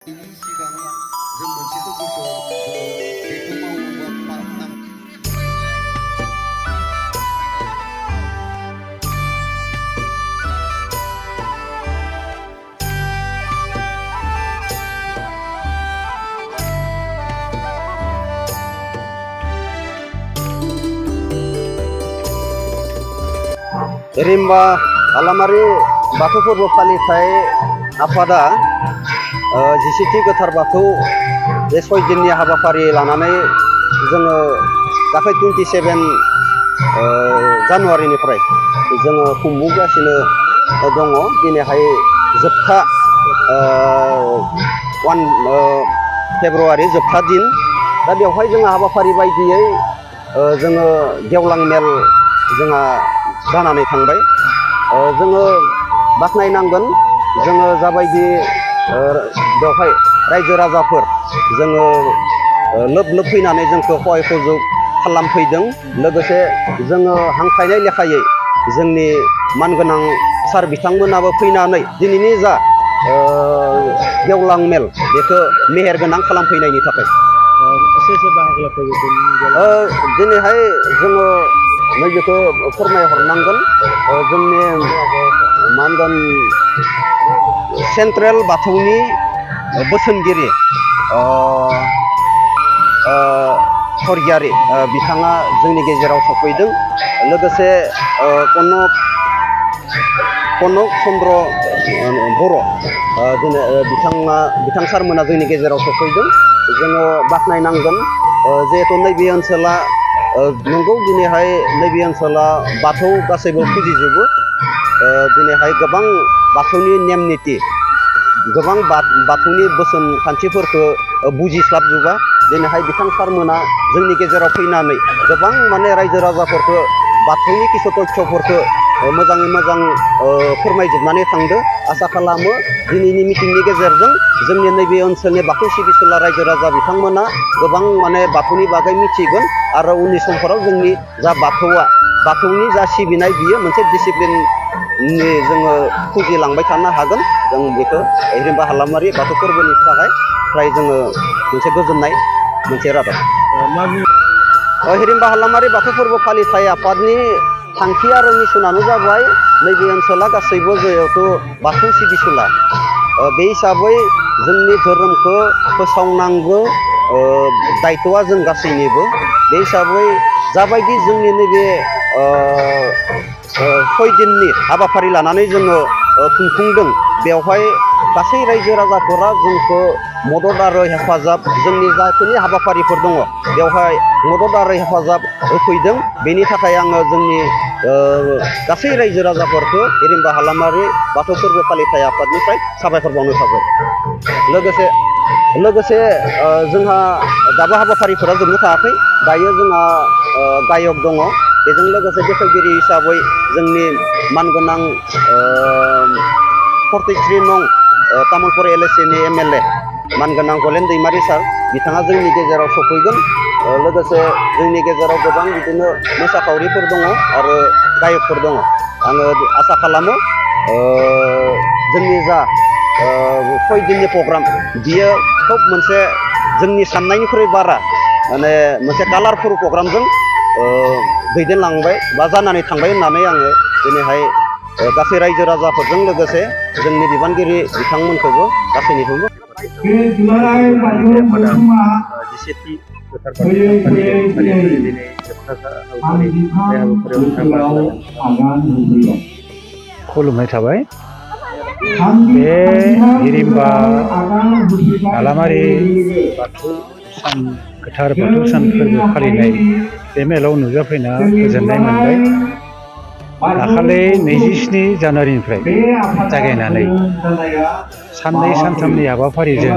Rimba Alamari Bathau Fourbo Faलिथाय आफादा जिसेथि गोथार बाथौ बे 6 दिननि हाबाफारि लानानै जोङो दाख्लै 27 जानुवारिनिफ्राय जोङो खुंबोगासिनो दङ। दिनैहाय जोबथा 1 फेब्रुवारि जोबथा दिन। दा बेवहाय जोङो हाबाफारि बायदियै जोङो गेवलां मेल जोंहा जानानै थांबाय। जोङो बाख्नायनांगोन जोङो जाबायदि बेवहाय रायजो राजाफोर जोङो लोब लोब फैनानै जोंखौ सहाय सुजुग खालामफैदों। लोगोसे जोङो हांख्रायनाय लेखायै जोंनि मानगोनां सार बिथांमोनाबो फैनानै दिनैनि जा गेवलां मेल बेखौ मेहेरगोनां खालामफैनायनि थाखाय दिनैहाय जोङो नैबेखौ फोरमायहरनांगोन जोंनि मा होनगोन सेन्ट्रेल बाथौनि बोसोनगिरि सरगियारि बिथाङा जोंनि गेजेराव सफैदों। लोगोसे कनक चन्द्र बर' दिनै बिथां सारमोना जोंनि गेजेराव सफैदों। जोङो बाख्नायनांगोन जिहेथु नैबे ओनसोला नंगौ दिनैहाय नैबे ओनसोला बाथौ गासैबो फुजिजोबो। दिनैहाय गोबां बाथौनि नेम निथि गोबां बाथौनि बोसोन खान्थिफोरखौ बुजिस्लाबजोबा। दिनैहाय बिथां सारमोना जोंनि गेजेराव फैनानै गोबां माने रायजो राजाफोरखौ बाथौनि किसु तथ्यफोरखौ मोजाङै मोजां फोरमायजोबनानै थांदो। आसा खालामो दिनैनि मिटिंनि गेजेरजों जोंनि नैबे ओनसोलनि बाथौ सिबिसुला रायजो राजा बिथांमोना गोबां माने बाथौनि बागै मिथिगोन आरो उननि समफोराव जोंनि जा बाथौनि जा सिबिनाय बियो मोनसे डिसिप्लिननि जोङो फुजिलांबाय थानो हागोन। जों बेखौ हिरिम्बा हालामारि बाथौ फोरबोनि थाखाय जोङो मोनसे गोजोननाय मोनसे रादाब। हिरिम्बा हालामारि बाथौ फोरबो फालिथाय आफादनि थांखि आरो मिसनानो जाबाय नैबे ओनसोला गासैबो जिहेथु बाथौ सिबिसुला बे हिसाबै जोंनि धोरोमखौ फोसावनांगौ दायथ'आ जों गासैनिबो। बे हिसाबै जाबायदि जोंनि नैबे 6 दिननि हाबाफारि लानानै जोङो खुंफुंदों बेवहाय गासै रायजो राजाफोरा जोंखौ मदद आरो हेफाजाब जोंनि जाखिनि हाबाफारिफोर दङ बेवहाय मदद आरो हेफाजाब होफैदों। बेनि थाखाय आङो जोंनि गासै रायजो राजाफोरखौ हिरिम्बा हालामारि बाथौ फोरबो फालिथाय आफादनिफ्राय साबायखर बावनो थाबाय। लोगोसे जोंहा दाबो हाबाफारिफोरा जोबनो थाङाखै। दायो जोंहा गायक दङ। बेजों लोगोसे देंखोगिरि हिसाबै जोंनि मानगोनां 43 नं तामुलपुर LAC नि MLA मानगोनां गलेन दैमारि सार बिथाङा जोंनि गेजेराव सफैगोन। लोगोसे जोंनि गेजेराव गोबां बिदिनो मोसाखावरिफोर दङ आरो गायकफोर दङ। आङो आसा खालामो जोंनि जा 6 दिननि प्रग्राम बियो खोब मोनसे जोंनि साननायनिख्रुइ बारा माने मोनसे कालारफुल प्रग्रामजों दैदेनलांबाय बा जानानै थांबाय होननानै आङो दिनैहाय गासै रायजो राजाफोरजों लोगोसे जोंनि बिबानगिरि बिथांमोनखौबो गासैनिखौबो खुलुमनाय थाबाय। बे हिरिम्बा हालामारि बाथौ सान गोथार बाथौ सान फोरबो फालिनाय बे मेलाव नुजाफैना गोजोननाय मोनबाय। दाखालि 27 जानुवारिनिफ्राय जागायनानै साननै सानथामनि हाबाफारिजों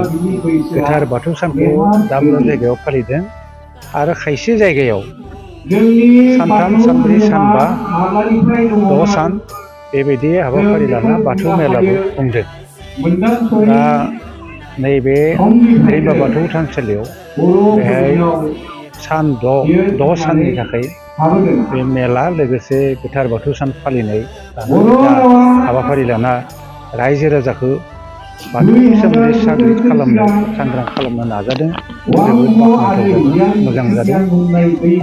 गोथार बाथौ सानखौ दाब दाब जायगायाव फालिदों आरो खायसे जायगायाव सानथाम सानब्रै सानबा 6 सान बेबायदि हाबाफारि लाना बाथौ मेलाबो खुंदों। दा नैबे हिरिम्बा बाथौ थानसालियाव बेहाय सान 6 साननि थाखाय बे मेला लोगोसे गोथार बाथौ सान फालिनाय हाबाफारि लाना रायजो राजाखौ बाथौनि सोमोन्दै साग्रिद खालामनो सांग्रां खालामनो नाजादों जोबोद बाख्नायथाव मोजां जादों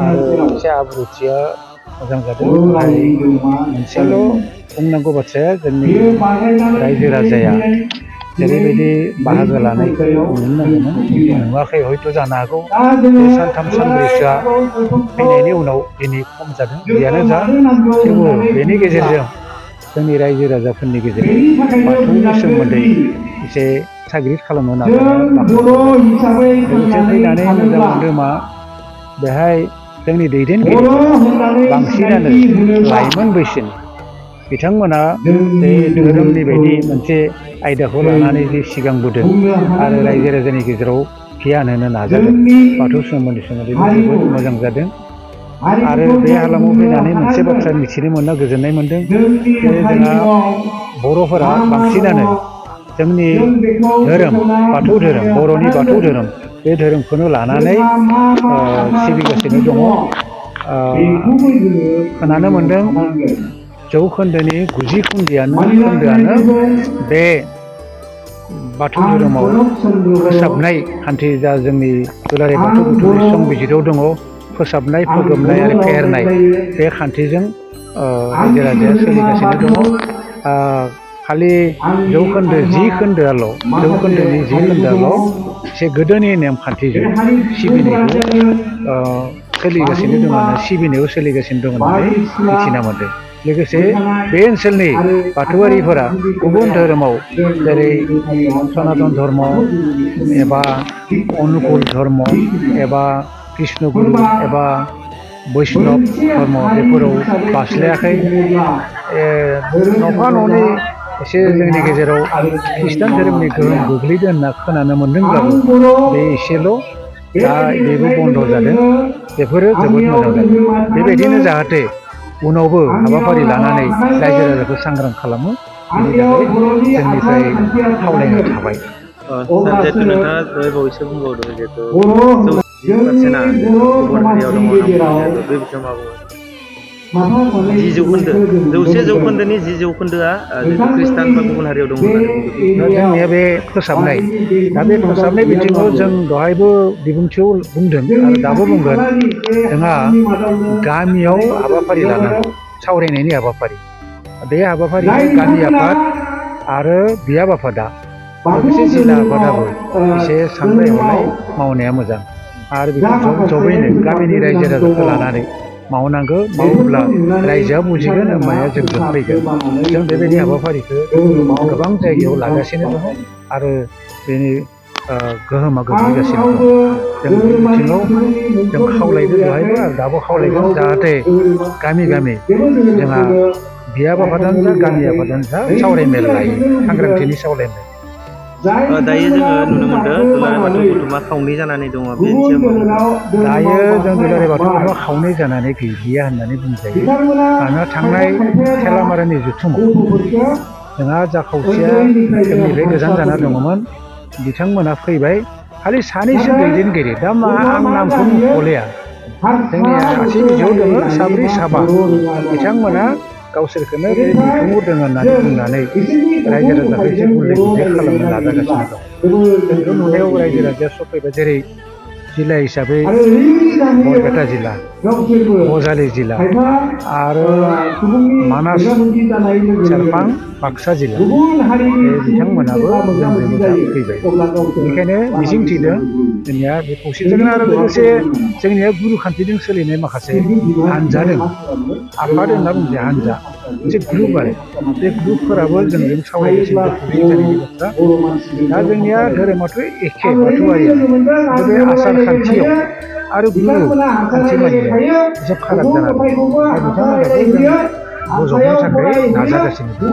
आरो मोनसे आब्रुथिया मोजां जादों मोनसेल' बुंनांगौ बाथ्राया जोंनि रायजो राजाया जेरैबायदि बाहागो लानायखौ नुनो नांगौमोन नुवाखै हयथ' जानो हागौ बे सानथाम सानब्रैसोआ फैनायनि उनाव दिनै खम जादों जियानो जा थेवबो बेनि गेजेरजों जोंनि रायजो राजाफोरनि गेजेराव बाथौनि सोमोन्दै एसे साग्रिद खालामनो नाजानाया लोगोसे फैनानै मोजां मोनदों मा बेहाय जोंनि दैदेनगिरिफोरा बांसिनानो लाइमोन बैसोनि बिथांमोना बे धोरोमनि बायदि मोनसे आयदाखौ लानानै जे सिगांबोदों आरो रायजो राजानि गेजेराव गियान होनो नाजादों बाथौ सोमोन्दै जोबोद मोजां जादों आरो बे हालामाव फैनानै मोनसे बाथ्रा मिथिनो मोनना गोजोननाय मोनदों जे जोंहा बर'फोरा बांसिनानो जोंनि धोरोम बाथौ धोरोम बर'नि बाथौ धोरोम बे धोरोमखौनो लानानै सिबिगासिनो दङ खोनानो मोनदों जौखोन्दोनि 90 खोन्दोआनो बे बाथौ धोरोमाव फोसाबनाय खान्थि जा जोंनि दुलाराय बाथौ बोथौनि संबिजिराव दङ फोसाबनाय फोगोमनाय आरो फेहेरनाय बे खान्थिजों रायजो राजाया सोलिगासिनो दङ खालि जौखोन्दो 10 खोन्दोआल' जौखोन्दोनि 10 खोन्दोआल' एसे गोदोनि नेमखान्थिजों सिबिनायखौ सोलिगासिनो दङ सिबिनायाव सोलिगासिनो दङ होननानै मिथिना मोन्दों लोगोसे बे ओनसोलनि बाथौआरिफोरा गुबुन धोरोमाव जेरै सनातन धर्म एबा अनुकुल धर्म एबा कृष्णगुरु एबा बैष्णब धर्म बेफोराव बास्लायाखै नफा ननै एसे जोंनि गेजेराव खृष्टान धोरोमनि गोहोम गोग्लैदों होनना खोनानो मोन्दोंब्लाबो बे एसेल' दा बेबो बन्द' जादों बेफोरो जोबोद मोजां जादों बेबायदिनो जाहाथे उनावबो हाबाफारि लानानै रायजो राजाखौ सांग्रां खालामो बेनि थाखाय जोंनिफ्राय खावलायनाय थाबाय जिहेतु नोंथाङा दहाय बावैसो बुंबावदों जिहेतु 60%आ गुबुन हारियाव दङ बे बिथिङाव मा बुङो 10 जौखोन्दो 100 जौखोन्दोनि 10 जौखोन्दोआ जिहेतु ख्रिस्टान बा गुबुन हारियाव दङ होननानै बुंदों जोंनिया बे फोसाबनाय दा बे फोसाबनाय बिथिङाव जों दहायबो बिबुंथियाव बुंदों आरो दाबो बुंगोन जोंहा गामियाव हाबाफारि लानांगौ सावरायनायनि हाबाफारि बे हाबाफारिखौ गामि आफाद आरो बियाब आफादा लोगोसे जिल्ला आफादाबो एसे साननाय हनाय मावनाया मोजां आरो बेखौ जबैनो गामिनि रायजो राजाखौ लानानै मावनांगौ मावोब्ला रायजोआ बुजिगोन होमबानिया जों जोबफैगोन जों बेबायदि हाबाफारिखौ गोबां जायगायाव लागासिनो दङ आरो बेनि गोहोमा गोग्लैगासिनो दं जों बे बिथिङाव जों खावलायदों दहायबो आरो दाबो खावलायगोन जाहाथे गामि गामि जोंहा बियाब आफादानो जा गामि आफादानो जा सावरायमेल लायो सांग्रांथिनि सावरायमेल दायो जोङो नुनो मोनदों दुलाराय बाथौ गौथुमा खावनै जानानै दङ बेनि सायाव दायो जों दुलाराय बाथौ गौथुमा खावनै जानानै गैलिया होननानै बुंजायो मानोना थांनाय थेलामारानि जुथुमाव जोंहा जा खावसेया जोंनिफ्राय गोजान जाना दङमोन बिथांमोना फैबाय खालि सानैसो दैदेनगिरि दा मा आं नामखौ मुंख'लिया जोंनिया आसि बिजौआव दङ साब्रै साबा बिथांमोना गावसोरखौनो बे बिथुङाव दङ होननानै बुंनानै रायजो राजाखौ एसे गुले गुले खालामनो नाजागासिनो दं जोंथ' नुनायाव रायजो राजाया सफैबाय जेरै जिल्ला हिसाबै बरपेटा जिल्ला बजालि जिल्ला आरो मानास सेरफां बाक्सा जिल्ला बिथांमोनाबो जोंजों मोजां फैबाय बेनिखायनो मिजिंथिदों जोंनिया बे खौसेथिजों आरो लोगोसे जोंनिया गुरुखान्थिजों सोलिनाय माखासे हानजा दङ आफाद होनना बुंसे हानजा मोनसे ग्रुप आरो बे ग्रुपफोराबो जोंजों सावरायगासिनो खौसे जानायनि बाथ्रा दा जोंनिया धोरोमाथ' एखे बाथौआरिया बे आसार खान्थियाव आरो गुरु खान्थि मानिनायाव एसे फाराग जाना दं आरो बिथांमोनहाबो जों बजबनो थाखाय नाजागासिनो दं